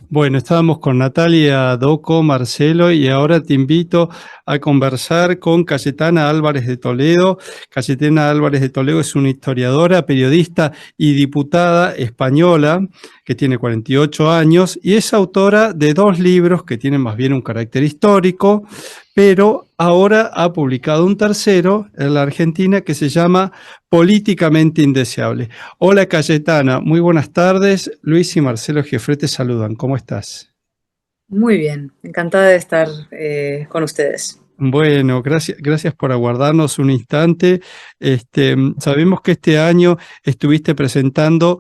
Bueno, estábamos con Natalia Doco, Marcelo, y ahora te invito a conversar con Cayetana Álvarez de Toledo. Cayetana Álvarez de Toledo es una historiadora, periodista y diputada española que tiene 48 años y es autora de 2 libros que tienen más bien un carácter histórico, pero ahora ha publicado un tercero en la Argentina que se llama Políticamente Indeseable. Hola Cayetana, muy buenas tardes. Luis y Marcelo Gieffre te saludan. ¿Cómo estás? Muy bien, encantada de estar con ustedes. Bueno, gracias por aguardarnos un instante. Sabemos que este año estuviste presentando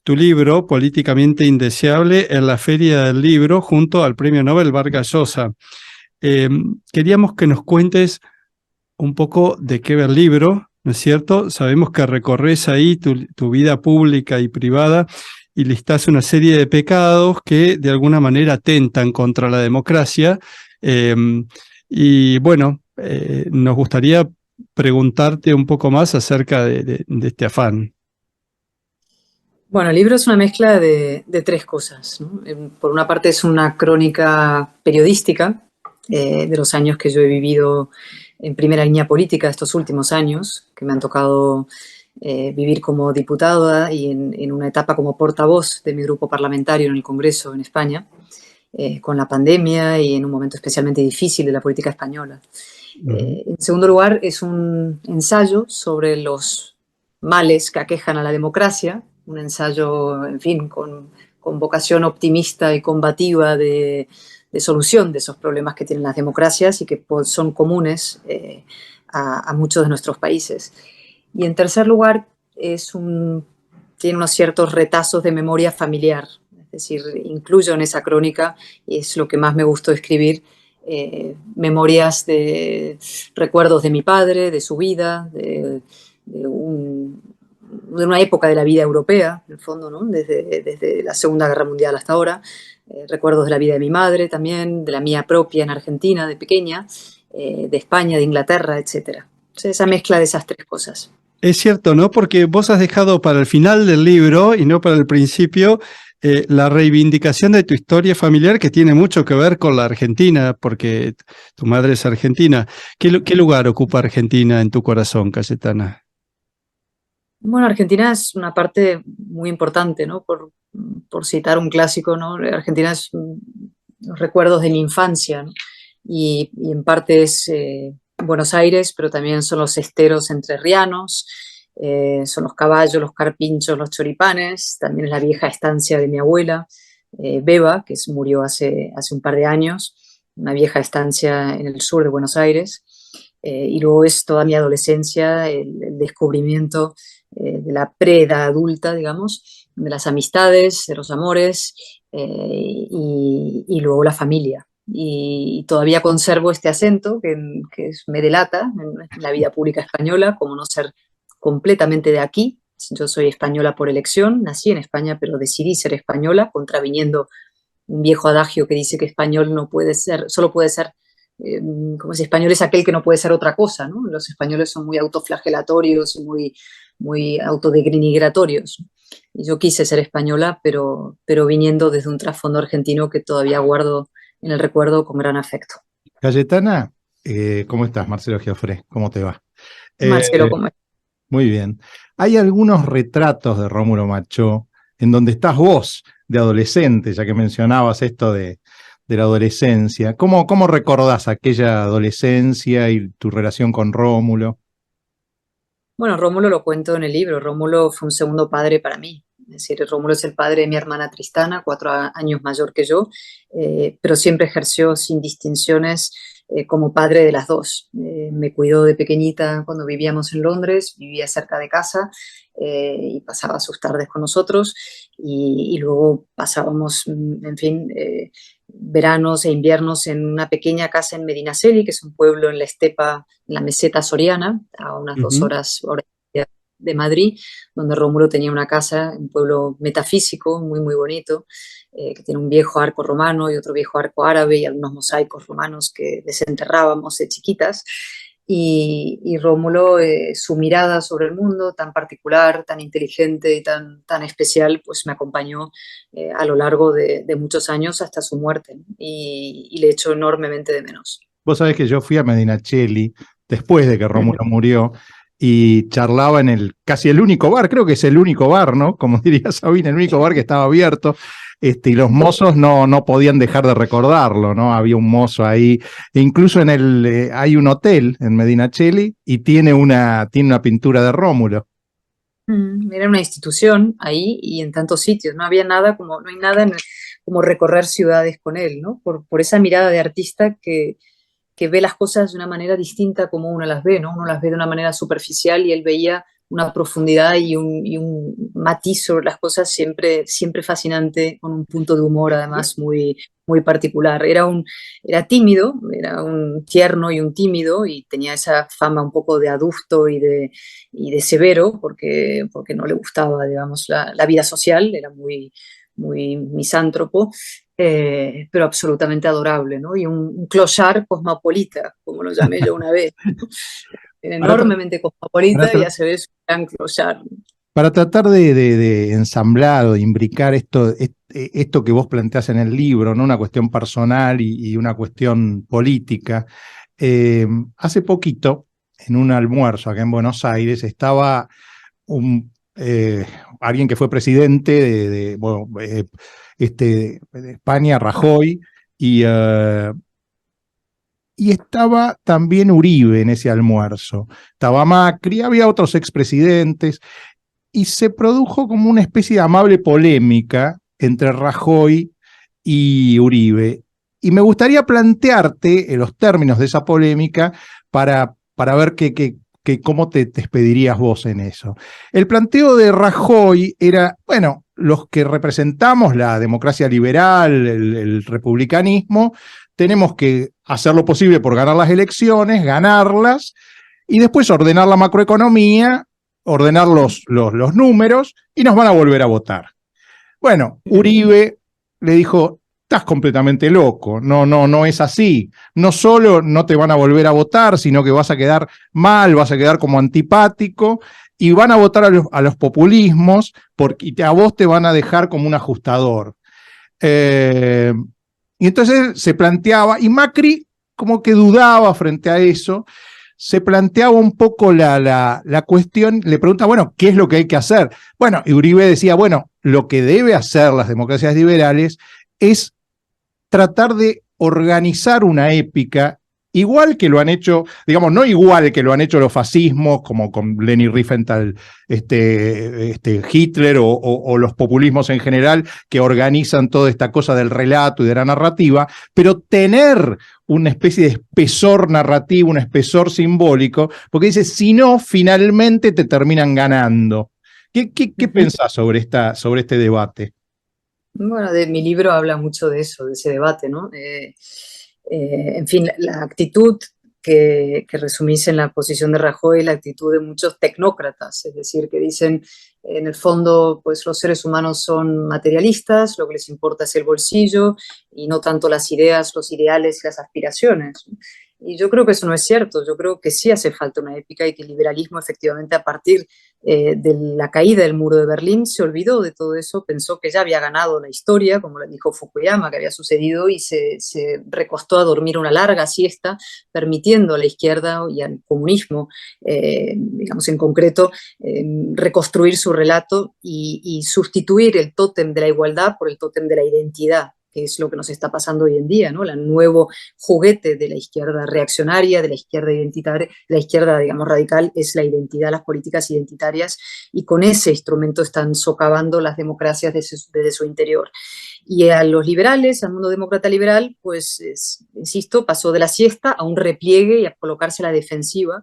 tu libro, Políticamente Indeseable, en la Feria del Libro junto al Premio Nobel Vargas Llosa. Queríamos que nos cuentes un poco de qué va el libro, ¿no es cierto? Sabemos que recorres ahí tu vida pública y privada y listás una serie de pecados que de alguna manera atentan contra la democracia. Eh, y bueno, nos gustaría preguntarte un poco más acerca de este afán. Bueno, el libro es una mezcla de tres cosas, ¿no? Por una parte es una crónica periodística de los años que yo he vivido en primera línea política, estos últimos años, que me han tocado vivir como diputada y en una etapa como portavoz de mi grupo parlamentario en el Congreso en España, con la pandemia y en un momento especialmente difícil de la política española. Ujú. En segundo lugar, es un ensayo sobre los males que aquejan a la democracia, un ensayo, en fin, con vocación optimista y combativa de solución de esos problemas que tienen las democracias y que son comunes a muchos de nuestros países. Y en tercer lugar, tiene unos ciertos retazos de memoria familiar, es decir, incluyo en esa crónica, y es lo que más me gustó escribir, memorias de recuerdos de mi padre, de su vida, de una época de la vida europea, en el fondo, ¿no? Desde la Segunda Guerra Mundial hasta ahora, recuerdos de la vida de mi madre también, de la mía propia en Argentina, de pequeña, de España, de Inglaterra, etc. Entonces, esa mezcla de esas tres cosas. Es cierto, ¿no? Porque vos has dejado para el final del libro y no para el principio la reivindicación de tu historia familiar que tiene mucho que ver con la Argentina, porque tu madre es argentina. ¿Qué lugar ocupa Argentina en tu corazón, Cayetana? Bueno, Argentina es una parte muy importante, ¿no? Por citar un clásico, ¿no? Argentina es los recuerdos de mi infancia, ¿no? Y en parte es Buenos Aires, pero también son los esteros entrerrianos, son los caballos, los carpinchos, los choripanes, también es la vieja estancia de mi abuela, Beba, murió hace un par de años, una vieja estancia en el sur de Buenos Aires. Y luego es toda mi adolescencia, el descubrimiento de la preedad adulta, digamos, de las amistades, de los amores y luego la familia. Y todavía conservo este acento me delata en la vida pública española, como no ser completamente de aquí. Yo soy española por elección, nací en España, pero decidí ser española, contraviniendo un viejo adagio que dice que español no puede ser, solo puede ser, como si español es aquel que no puede ser otra cosa, ¿no? Los españoles son muy autoflagelatorios y muy autodenigratorios. Y yo quise ser española, pero viniendo desde un trasfondo argentino que todavía guardo en el recuerdo con gran afecto. Cayetana, ¿cómo estás? Marcelo Giofré, ¿cómo te va? Marcelo, Eh, ¿cómo es? Muy bien. Hay algunos retratos de Rómulo Machó en donde estás vos, de adolescente, ya que mencionabas esto de la adolescencia. ¿Cómo recordás aquella adolescencia y tu relación con Rómulo? Bueno, Rómulo lo cuento en el libro. Rómulo fue un segundo padre para mí. Es decir, Rómulo es el padre de mi hermana Tristana, 4 años mayor que yo, pero siempre ejerció sin distinciones como padre de las dos. Me cuidó de pequeñita cuando vivíamos en Londres, vivía cerca de casa y pasaba sus tardes con nosotros y luego pasábamos, en fin, veranos e inviernos en una pequeña casa en Medinaceli, que es un pueblo en la estepa, en la meseta soriana, a unas dos Ujú. horas de Madrid, donde Rómulo tenía una casa, un pueblo metafísico, muy, muy bonito, que tiene un viejo arco romano y otro viejo arco árabe y algunos mosaicos romanos que desenterrábamos de chiquitas. y Rómulo, su mirada sobre el mundo tan particular, tan inteligente y tan especial, pues me acompañó a lo largo de muchos años hasta su muerte, ¿no? Y le echo enormemente de menos. Vos sabés que yo fui a Medinaceli después de que Rómulo murió y charlaba en casi el único bar, creo que es el único bar, ¿no? Como diría Sabina, el único bar que estaba abierto. Y los mozos no podían dejar de recordarlo, ¿no? Había un mozo ahí, e incluso hay un hotel en Medinaceli y tiene una pintura de Rómulo. Era una institución ahí y en tantos sitios, no había nada como, no hay nada como recorrer ciudades con él, ¿no? Por esa mirada de artista que ve las cosas de una manera distinta como uno las ve, ¿no? Uno las ve de una manera superficial y él veía una profundidad y un matiz sobre las cosas siempre, siempre fascinante, con un punto de humor además muy, muy particular. Era tímido, era un tierno y un tímido, y tenía esa fama un poco de adusto y de severo, porque no le gustaba, digamos, la vida social, era muy misántropo, pero absolutamente adorable, ¿no? Y un clochard cosmopolita, como lo llamé yo una vez, ¿no? Para, tra- Enormemente para cosmopolita, y tra- a su vez un gran clochard. para tratar de ensamblar o de imbricar esto que vos planteás en el libro, ¿no? Una cuestión personal y una cuestión política. Hace poquito, en un almuerzo acá en Buenos Aires, estaba alguien que fue presidente de España, Rajoy, y, y estaba también Uribe en ese almuerzo. Estaba Macri, había otros expresidentes, y se produjo como una especie de amable polémica entre Rajoy y Uribe. Y me gustaría plantearte los términos de esa polémica para ver cómo te despedirías vos en eso. El planteo de Rajoy era, bueno, los que representamos la democracia liberal, el republicanismo, tenemos que hacer lo posible por ganar las elecciones, ganarlas, y después ordenar la macroeconomía, ordenar los números, y nos van a volver a votar. Bueno, Uribe le dijo: estás completamente loco, no es así. No solo no te van a volver a votar, sino que vas a quedar mal, vas a quedar como antipático, y van a votar a los populismos, y a vos te van a dejar como un ajustador. Y entonces se planteaba, y Macri como que dudaba frente a eso, se planteaba un poco la cuestión, le pregunta, bueno, ¿qué es lo que hay que hacer? Bueno, y Uribe decía, bueno, lo que debe hacer las democracias liberales es tratar de organizar una épica, igual que lo han hecho, digamos, no igual que lo han hecho los fascismos, como con Leni Riefenstahl, Hitler o los populismos en general, que organizan toda esta cosa del relato y de la narrativa, pero tener una especie de espesor narrativo, un espesor simbólico, porque dice, si no, finalmente te terminan ganando. ¿Qué pensás sobre este debate? Bueno, mi libro habla mucho de eso, de ese debate, ¿no? En fin, la actitud que resumís en la posición de Rajoy, la actitud de muchos tecnócratas, es decir, que dicen, en el fondo, pues los seres humanos son materialistas, lo que les importa es el bolsillo y no tanto las ideas, los ideales y las aspiraciones. Y yo creo que eso no es cierto. Yo creo que sí hace falta una épica, y que el liberalismo, efectivamente, a partir de la caída del muro de Berlín, se olvidó de todo eso, pensó que ya había ganado la historia, como le dijo Fukuyama, que había sucedido, y se recostó a dormir una larga siesta, permitiendo a la izquierda y al comunismo, digamos en concreto, reconstruir su relato y sustituir el tótem de la igualdad por el tótem de la identidad, que es lo que nos está pasando hoy en día, ¿no? El nuevo juguete de la izquierda reaccionaria, de la izquierda identitaria, la izquierda, digamos, radical, es la identidad, las políticas identitarias, y con ese instrumento están socavando las democracias desde su interior. Y a los liberales, al mundo demócrata liberal, pues, insisto, pasó de la siesta a un repliegue y a colocarse a la defensiva.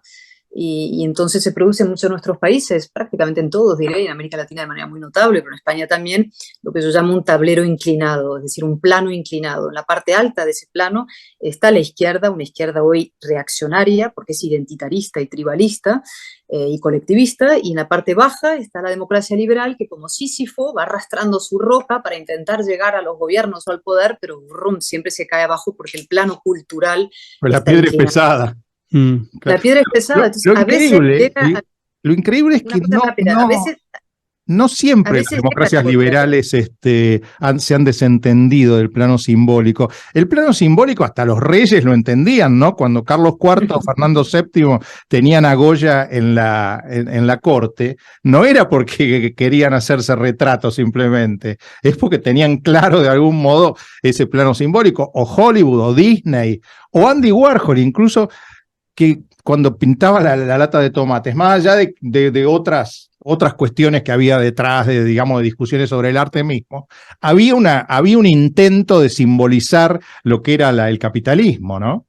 Y entonces se produce mucho en nuestros países, prácticamente en todos, diré, en América Latina de manera muy notable, pero en España también, lo que yo llamo un tablero inclinado, es decir, un plano inclinado. En la parte alta de ese plano está la izquierda, una izquierda hoy reaccionaria, porque es identitarista y tribalista y colectivista, y en la parte baja está la democracia liberal, que como Sísifo va arrastrando su roca para intentar llegar a los gobiernos o al poder, pero siempre se cae abajo porque el plano cultural Pues la está piedra es inclinado. pesada. La Claro. piedra es pesada, entonces Lo a veces increíble, llega lo increíble es una que cosa rápida, no a siempre las veces llega democracias la golpeada. liberales se han desentendido del plano simbólico. El plano simbólico hasta los reyes lo entendían, ¿no? Cuando Carlos IV o Fernando VII tenían a Goya en la corte, no era porque querían hacerse retratos simplemente, es porque tenían claro de algún modo ese plano simbólico. O Hollywood, o Disney, o Andy Warhol, incluso, que cuando pintaba la lata de tomates, más allá de otras cuestiones que había detrás digamos, de discusiones sobre el arte mismo, había un intento de simbolizar lo que era el capitalismo, ¿no?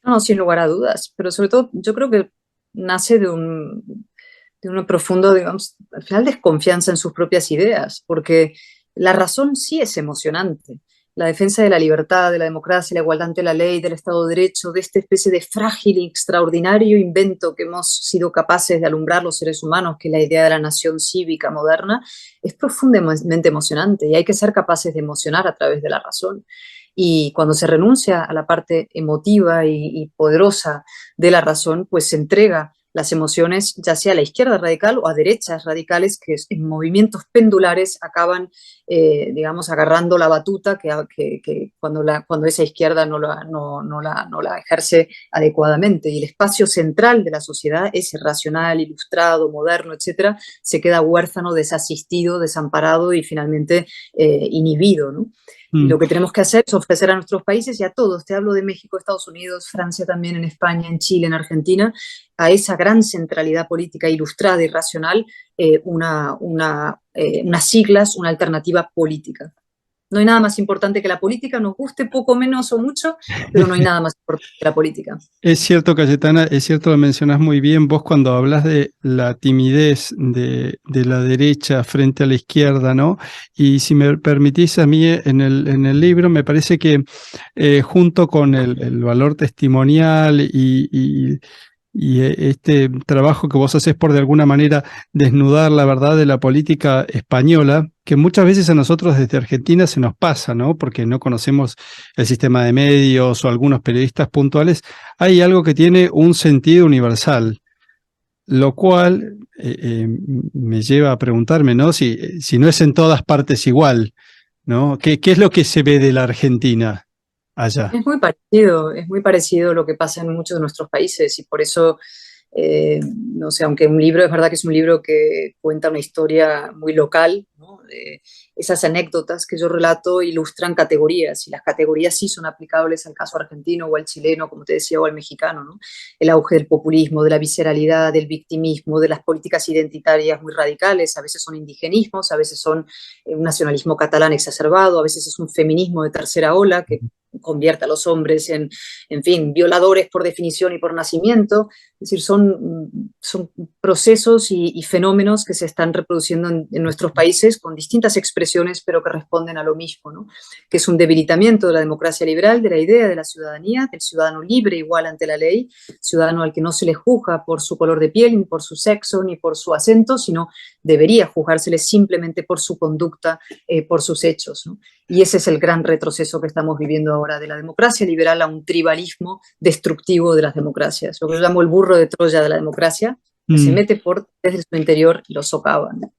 No, sin lugar a dudas, pero sobre todo yo creo que nace de una profunda, digamos, al final desconfianza en sus propias ideas, porque la razón sí es emocionante. La defensa de la libertad, de la democracia, la igualdad ante la ley, del Estado de Derecho, de esta especie de frágil y extraordinario invento que hemos sido capaces de alumbrar los seres humanos, que es la idea de la nación cívica moderna, es profundamente emocionante y hay que ser capaces de emocionar a través de la razón. Y cuando se renuncia a la parte emotiva y poderosa de la razón, pues se entrega las emociones, ya sea a la izquierda radical o a derechas radicales, que en movimientos pendulares acaban, digamos, agarrando la batuta que cuando esa izquierda no la ejerce adecuadamente. Y el espacio central de la sociedad, ese racional, ilustrado, moderno, etcétera, se queda huérfano, desasistido, desamparado y finalmente inhibido, ¿no? Y lo que tenemos que hacer es ofrecer a nuestros países y a todos, te hablo de México, Estados Unidos, Francia también, en España, en Chile, en Argentina, a esa gran centralidad política ilustrada y racional, unas siglas, una alternativa política. No hay nada más importante que la política, nos guste poco, menos o mucho, pero no hay nada más importante que la política. Es cierto, Cayetana, es cierto, lo mencionás muy bien. Vos cuando hablas de la timidez de la derecha frente a la izquierda, ¿no? Y si me permitís a mí en el libro, me parece que junto con el valor testimonial y este trabajo que vos haces por de alguna manera desnudar la verdad de la política española, que muchas veces a nosotros desde Argentina se nos pasa, ¿no? Porque no conocemos el sistema de medios o algunos periodistas puntuales, hay algo que tiene un sentido universal, lo cual me lleva a preguntarme, ¿no? Si no es en todas partes igual, ¿no? ¿Qué es lo que se ve de la Argentina allá? Es muy parecido lo que pasa en muchos de nuestros países y por eso, no sé, aunque un libro, es verdad que es un libro que cuenta una historia muy local, ¿no? Esas anécdotas que yo relato ilustran categorías y las categorías sí son aplicables al caso argentino o al chileno, como te decía, o al mexicano, ¿no? El auge del populismo, de la visceralidad, del victimismo, de las políticas identitarias muy radicales, a veces son indigenismos, a veces son un nacionalismo catalán exacerbado, a veces es un feminismo de tercera ola que convierte a los hombres en fin, violadores por definición y por nacimiento. Es decir, son procesos y fenómenos que se están reproduciendo en nuestros países con distintas expresiones, pero que responden a lo mismo, ¿no? Que es un debilitamiento de la democracia liberal, de la idea de la ciudadanía, del ciudadano libre igual ante la ley, ciudadano al que no se le juzga por su color de piel, ni por su sexo, ni por su acento, sino debería juzgársele simplemente por su conducta, por sus hechos, ¿no? Y ese es el gran retroceso que estamos viviendo ahora, de la democracia liberal a un tribalismo destructivo de las democracias, lo que yo llamo el burro de Troya de la democracia, que se mete desde su interior y lo socava, ¿no?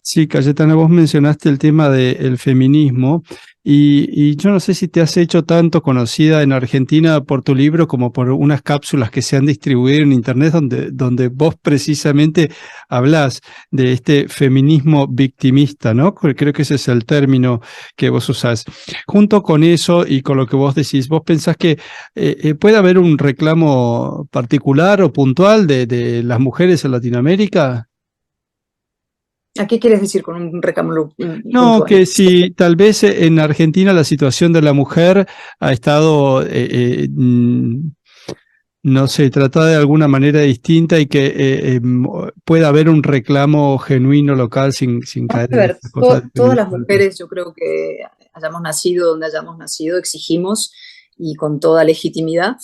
Sí, Cayetana, vos mencionaste el tema del feminismo y yo no sé si te has hecho tanto conocida en Argentina por tu libro como por unas cápsulas que se han distribuido en internet donde vos precisamente hablás de este feminismo victimista, ¿no? Creo que ese es el término que vos usás. Junto con eso y con lo que vos decís, ¿vos pensás que puede haber un reclamo particular o puntual de las mujeres en Latinoamérica? ¿A qué quieres decir con un reclamo No, puntual? que si tal vez en Argentina la situación de la mujer ha estado, no sé, tratada de alguna manera distinta y que pueda haber un reclamo genuino local sin A caer en ver, estas cosas de todas las feminismo. mujeres, yo creo que hayamos nacido donde hayamos nacido, exigimos y con toda legitimidad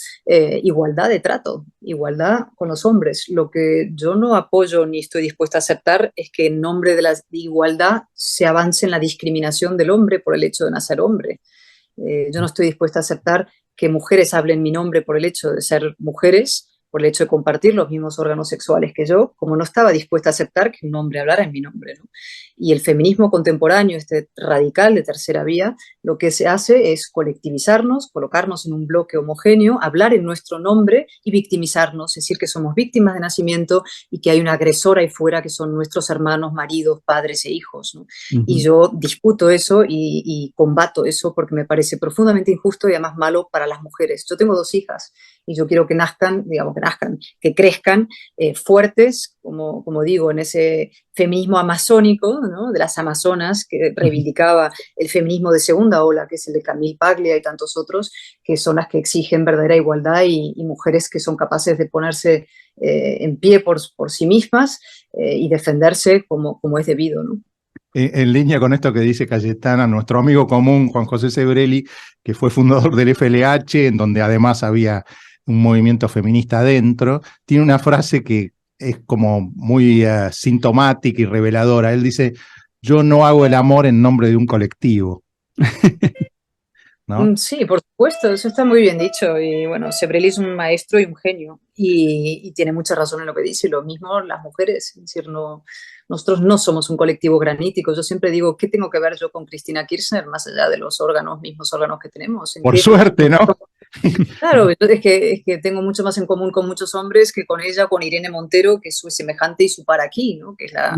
igualdad de trato, igualdad con los hombres. Lo que yo no apoyo ni estoy dispuesta a aceptar es que en nombre de la igualdad se avance en la discriminación del hombre por el hecho de nacer hombre. Yo no estoy dispuesta a aceptar que mujeres hablen mi nombre por el hecho de ser mujeres, por el hecho de compartir los mismos órganos sexuales que yo, como no estaba dispuesta a aceptar que un hombre hablara en mi nombre, ¿no? Y el feminismo contemporáneo, este radical de tercera vía, lo que se hace es colectivizarnos, colocarnos en un bloque homogéneo, hablar en nuestro nombre y victimizarnos, es decir, que somos víctimas de nacimiento y que hay una agresora ahí fuera que son nuestros hermanos, maridos, padres e hijos, ¿no? Y yo discuto eso y combato eso porque me parece profundamente injusto y además malo para las mujeres. Yo tengo 2 hijas y yo quiero que nazcan, digamos, que crezcan fuertes, como digo, en ese feminismo amazónico, ¿no? De las amazonas, que reivindicaba el feminismo de segunda ola, que es el de Camille Paglia y tantos otros, que son las que exigen verdadera igualdad y mujeres que son capaces de ponerse en pie por sí mismas y defenderse como es debido, ¿no? En línea con esto que dice Cayetana, nuestro amigo común, Juan José Sebrelli, que fue fundador del FLH, en donde además había un movimiento feminista adentro, tiene una frase que es como muy sintomática y reveladora. Él dice: yo no hago el amor en nombre de un colectivo. ¿No? Sí, por supuesto, eso está muy bien dicho. Y bueno, Sebrelli es un maestro y un genio. Y tiene mucha razón en lo que dice. Y lo mismo las mujeres. Es decir, nosotros no somos un colectivo granítico. Yo siempre digo, ¿qué tengo que ver yo con Cristina Kirchner más allá de los mismos órganos que tenemos? Por suerte, ¿no? Claro, es que tengo mucho más en común con muchos hombres que con ella, con Irene Montero, que es su semejante y su par aquí, ¿no? Que es la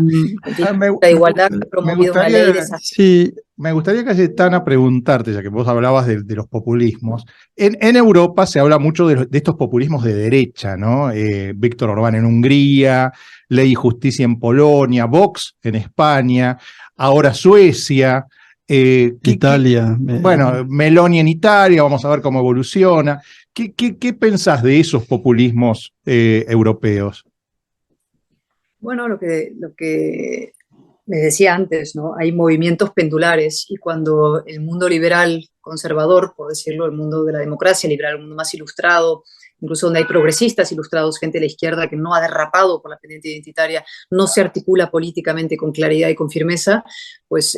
igualdad que ha promovido una ley de esas. Sí, me gustaría, Cayetana, preguntarte, ya que vos hablabas de los populismos. En Europa se habla mucho de estos populismos de derecha, ¿no? Víctor Orbán en Hungría, Ley y Justicia en Polonia, Vox en España, ahora Suecia. Italia. Bueno, Meloni en Italia, vamos a ver cómo evoluciona. ¿Qué pensás de esos populismos europeos? Bueno, lo que les decía antes, ¿no? Hay movimientos pendulares y cuando el mundo liberal conservador, por decirlo, el mundo de la democracia liberal, el mundo más ilustrado, incluso donde hay progresistas ilustrados, gente de la izquierda que no ha derrapado por la pendiente identitaria, no se articula políticamente con claridad y con firmeza, pues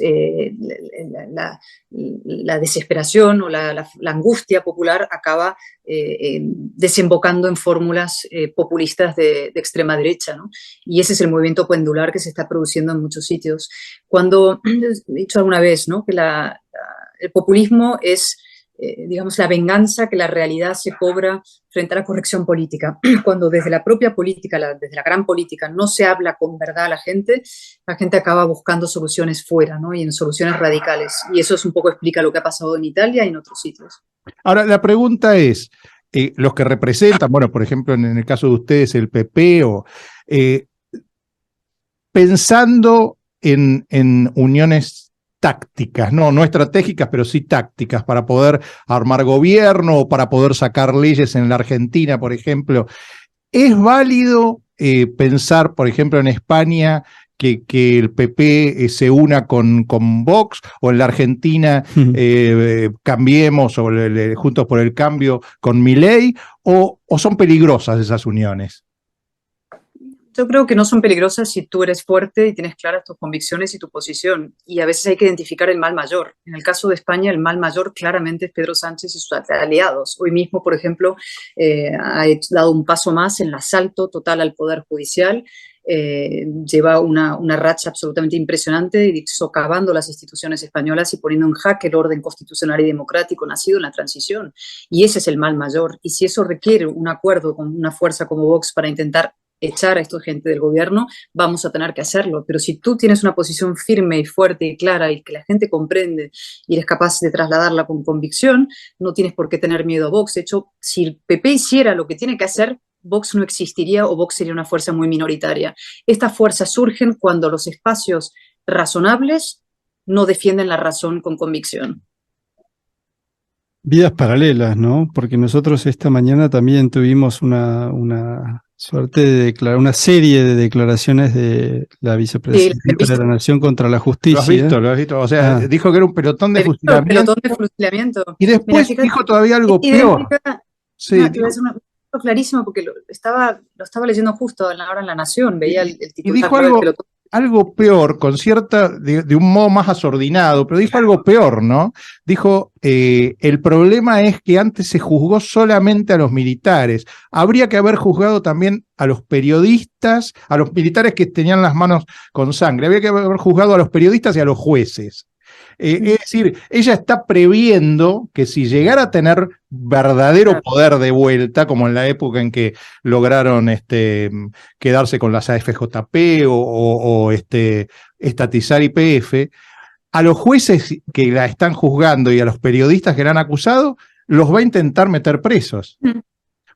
la desesperación o la angustia popular acaba desembocando en fórmulas populistas de extrema derecha, ¿no? Y ese es el movimiento pendular que se está produciendo en muchos sitios. Cuando, he dicho alguna vez, ¿no? Que el populismo es digamos, la venganza que la realidad se cobra frente a la corrección política. Cuando desde la propia política, desde la gran política, no se habla con verdad a la gente acaba buscando soluciones fuera, ¿no? Y en soluciones radicales. Y eso es un poco explica lo que ha pasado en Italia y en otros sitios. Ahora, la pregunta es, los que representan, bueno, por ejemplo, en el caso de ustedes, el PP, pensando en uniones tácticas, no estratégicas, pero sí tácticas, para poder armar gobierno o para poder sacar leyes en la Argentina, por ejemplo. ¿Es válido pensar, por ejemplo, en España que el PP se una con Vox, o en la Argentina cambiemos, o Juntos por el Cambio con Milei, o son peligrosas esas uniones? Yo creo que no son peligrosas si tú eres fuerte y tienes claras tus convicciones y tu posición. Y a veces hay que identificar el mal mayor. En el caso de España, el mal mayor claramente es Pedro Sánchez y sus aliados. Hoy mismo, por ejemplo, ha dado un paso más en el asalto total al Poder Judicial. Lleva una racha absolutamente impresionante, socavando las instituciones españolas y poniendo en jaque el orden constitucional y democrático nacido en la transición. Y ese es el mal mayor. Y si eso requiere un acuerdo con una fuerza como Vox para intentar echar a esta gente del gobierno, vamos a tener que hacerlo. Pero si tú tienes una posición firme y fuerte y clara y que la gente comprende y eres capaz de trasladarla con convicción, no tienes por qué tener miedo a Vox. De hecho, si el PP hiciera lo que tiene que hacer, Vox no existiría o Vox sería una fuerza muy minoritaria. Estas fuerzas surgen cuando los espacios razonables no defienden la razón con convicción. Vidas paralelas, ¿no? Porque nosotros esta mañana también tuvimos una suerte de una serie de declaraciones de la vicepresidenta de la Nación contra la Justicia. Lo has visto. O sea, dijo que era un pelotón de fusilamiento. Y después dijo todavía algo peor. Sí, clarísimo, porque lo estaba leyendo justo ahora en La Nación, veía el titular. Y dijo algo algo peor, de un modo más asordinado, pero dijo algo peor, ¿no? Dijo, el problema es que antes se juzgó solamente a los militares. Habría que haber juzgado también a los periodistas, a los militares que tenían las manos con sangre. Habría que haber juzgado a los periodistas y a los jueces. Es decir, ella está previendo que si llegara a tener verdadero poder de vuelta, como en la época en que lograron quedarse con las AFJP o estatizar YPF, a los jueces que la están juzgando y a los periodistas que la han acusado, los va a intentar meter presos.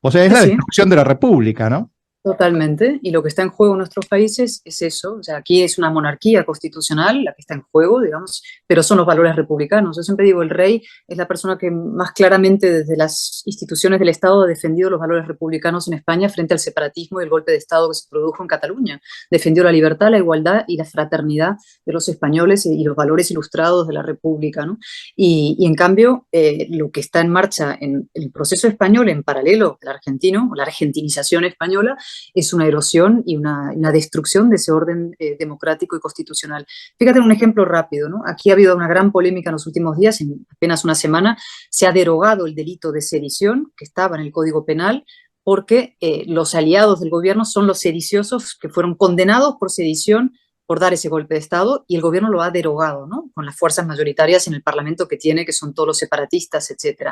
O sea, es la destrucción de la República, ¿no? Totalmente, y lo que está en juego en nuestros países es eso, o sea, aquí es una monarquía constitucional la que está en juego, digamos, pero son los valores republicanos. Yo siempre digo, el rey es la persona que más claramente desde las instituciones del Estado ha defendido los valores republicanos en España frente al separatismo y el golpe de Estado que se produjo en Cataluña. Defendió la libertad, la igualdad y la fraternidad de los españoles y los valores ilustrados de la República, ¿no? Y en cambio, lo que está en marcha en el proceso español en paralelo al argentino, la argentinización española, es una erosión y una destrucción de ese orden democrático y constitucional. Fíjate en un ejemplo rápido, ¿no? Aquí ha habido una gran polémica en los últimos días, en apenas una semana, se ha derogado el delito de sedición, que estaba en el Código Penal, porque los aliados del gobierno son los sediciosos que fueron condenados por sedición por dar ese golpe de Estado, y el gobierno lo ha derogado, ¿no? Con las fuerzas mayoritarias en el Parlamento que tiene, que son todos los separatistas, etc.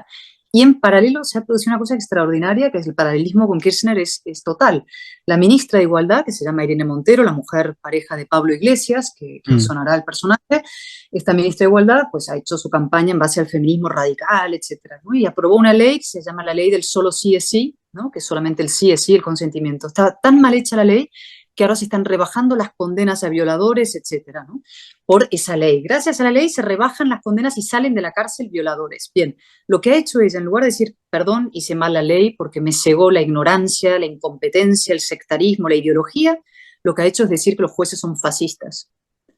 Y en paralelo se ha producido una cosa extraordinaria, que es el paralelismo con Kirchner es total. La ministra de Igualdad, que se llama Irene Montero, la mujer pareja de Pablo Iglesias, que sonará el personaje, esta ministra de Igualdad pues ha hecho su campaña en base al feminismo radical, etc., ¿no? Y aprobó una ley que se llama la ley del solo sí es sí, ¿no? Que solamente el sí es sí, el consentimiento. Está tan mal hecha la ley que ahora se están rebajando las condenas a violadores, etcétera, ¿no? Por esa ley. Gracias a la ley se rebajan las condenas y salen de la cárcel violadores. Bien, lo que ha hecho ella, en lugar de decir, perdón, hice mal la ley porque me cegó la ignorancia, la incompetencia, el sectarismo, la ideología, lo que ha hecho es decir que los jueces son fascistas.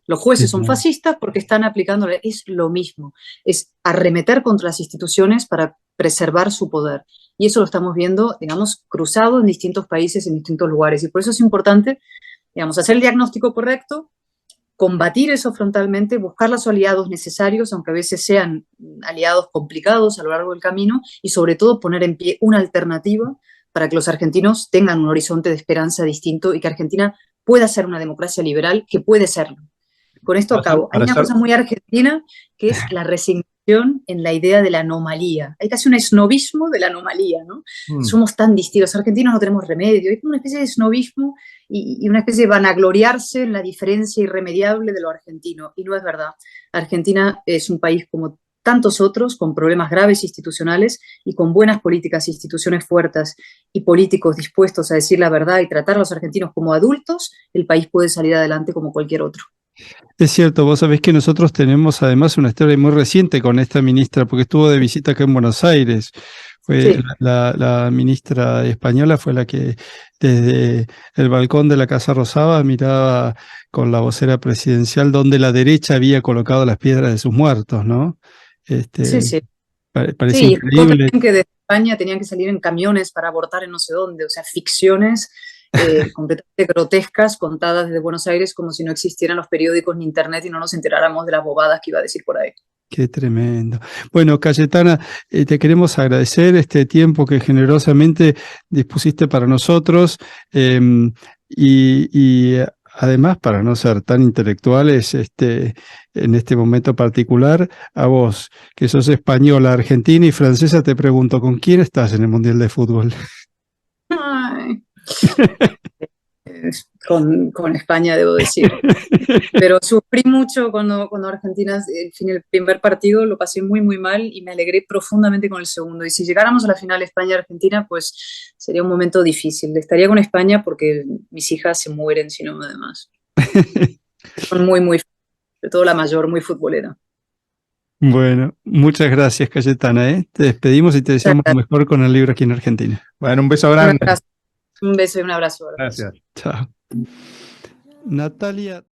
Los jueces son fascistas porque están aplicando, es lo mismo, es arremeter contra las instituciones para preservar su poder. Y eso lo estamos viendo, digamos, cruzado en distintos países, en distintos lugares. Y por eso es importante, digamos, hacer el diagnóstico correcto, combatir eso frontalmente, buscar los aliados necesarios, aunque a veces sean aliados complicados a lo largo del camino, y sobre todo poner en pie una alternativa para que los argentinos tengan un horizonte de esperanza distinto y que Argentina pueda ser una democracia liberal, que puede serlo. Con esto acabo. Hay una cosa muy argentina que es la resignación en la idea de la anomalía. Hay casi un esnovismo de la anomalía, ¿no? Somos tan distintos. Los argentinos no tenemos remedio. Hay como una especie de esnovismo y una especie de vanagloriarse en la diferencia irremediable de lo argentino. Y no es verdad. Argentina es un país como tantos otros, con problemas graves institucionales y con buenas políticas, instituciones fuertes y políticos dispuestos a decir la verdad y tratar a los argentinos como adultos, el país puede salir adelante como cualquier otro. Es cierto, vos sabés que nosotros tenemos además una historia muy reciente con esta ministra, porque estuvo de visita acá en Buenos Aires. Fue la ministra española fue la que desde el balcón de la Casa Rosada miraba con la vocera presidencial donde la derecha había colocado las piedras de sus muertos, ¿no? Parece increíble. Que de España tenían que salir en camiones para abortar en no sé dónde, o sea, ficciones completamente grotescas contadas desde Buenos Aires como si no existieran los periódicos ni internet y no nos enteráramos de las bobadas que iba a decir por ahí. Qué tremendo. Bueno, Cayetana, te queremos agradecer este tiempo que generosamente dispusiste para nosotros y además, para no ser tan intelectuales en este momento particular, a vos, que sos española, argentina y francesa, te pregunto, ¿con quién estás en el Mundial de Fútbol? Ay. Con España, debo decir. Pero sufrí mucho cuando Argentina, el primer partido lo pasé muy, muy mal y me alegré profundamente con el segundo. Y si llegáramos a la final España-Argentina, pues sería un momento difícil. Estaría con España porque mis hijas se mueren si no, además. Son muy, muy, sobre todo la mayor, muy futbolera. Bueno, muchas gracias, Cayetana. Te despedimos y te deseamos lo mejor con el libro aquí en Argentina. Bueno, un beso grande. Un beso y un abrazo. Gracias. Chao. Natalia.